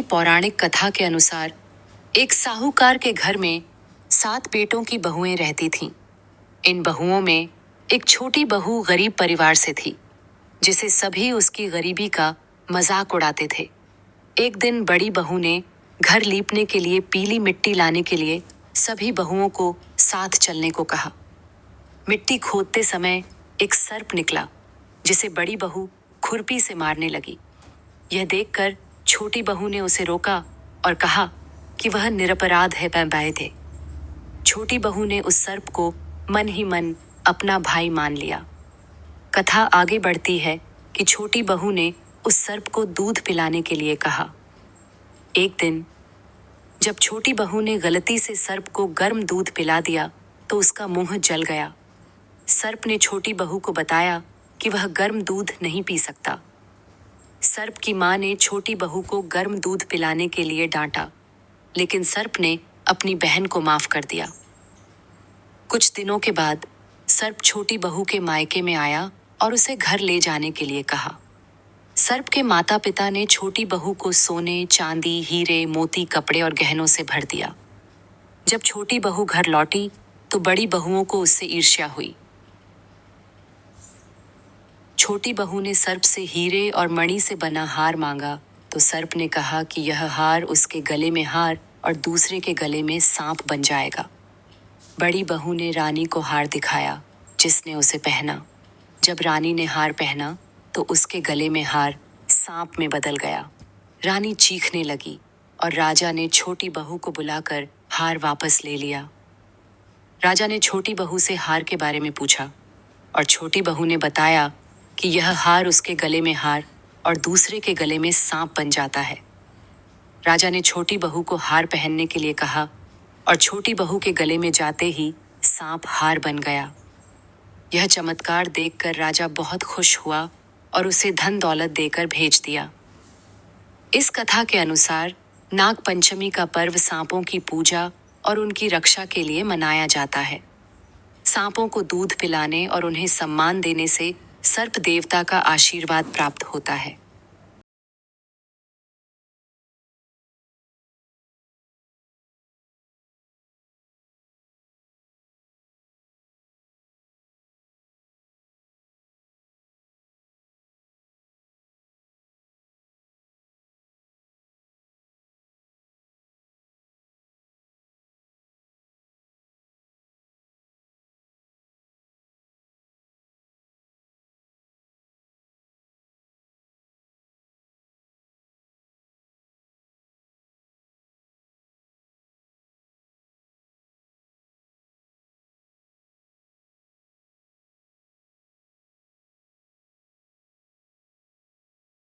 पौराणिक कथा के अनुसार एक साहूकार के घर में 7 बेटों की बहुएं रहती थीं। इन बहुओं में एक छोटी बहू गरीब परिवार से थी, जिसे सभी उसकी गरीबी का मजाक उड़ाते थे। एक दिन बड़ी बहू ने घर लीपने के लिए पीली मिट्टी लाने के लिए सभी बहुओं को साथ चलने को कहा। मिट्टी खोदते समय एक सर्प निकला, जिसे बड़ी बहू खुरपी से मारने लगी। यह देखकर छोटी बहू ने उसे रोका और कहा कि वह निरपराध है, थे। छोटी बहू ने उस सर्प को मन ही मन अपना भाई मान लिया। कथा आगे बढ़ती है कि छोटी बहू ने उस सर्प को दूध पिलाने के लिए कहा। एक दिन जब छोटी बहू ने गलती से सर्प को गर्म दूध पिला दिया तो उसका मुंह जल गया। सर्प ने छोटी बहू को बताया कि वह गर्म दूध नहीं पी सकता। सर्प की मां ने छोटी बहू को गर्म दूध पिलाने के लिए डांटा, लेकिन सर्प ने अपनी बहन को माफ कर दिया। कुछ दिनों के बाद सर्प छोटी बहू के मायके में आया और उसे घर ले जाने के लिए कहा। सर्प के माता पिता ने छोटी बहू को सोने, चांदी, हीरे, मोती, कपड़े और गहनों से भर दिया। जब छोटी बहू घर लौटी तो बड़ी बहुओं को उससे ईर्ष्या हुई। छोटी बहू ने सर्प से हीरे और मणि से बना हार मांगा तो सर्प ने कहा कि यह हार उसके गले में हार और दूसरे के गले में सांप बन जाएगा। बड़ी बहू ने रानी को हार दिखाया, जिसने उसे पहना। जब रानी ने हार पहना तो उसके गले में हार सांप में बदल गया। रानी चीखने लगी और राजा ने छोटी बहू को बुलाकर हार वापस ले लिया। राजा ने छोटी बहू से हार के बारे में पूछा और छोटी बहू ने बताया कि यह हार उसके गले में हार और दूसरे के गले में सांप बन जाता है। राजा ने छोटी बहू को हार पहनने के लिए कहा और छोटी बहू के गले में जाते ही सांप हार बन गया। यह चमत्कार देखकर राजा बहुत खुश हुआ और उसे धन दौलत देकर भेज दिया। इस कथा के अनुसार नाग पंचमी का पर्व सांपों की पूजा और उनकी रक्षा के लिए मनाया जाता है। सांपों को दूध पिलाने और उन्हें सम्मान देने से सर्प देवता का आशीर्वाद प्राप्त होता है।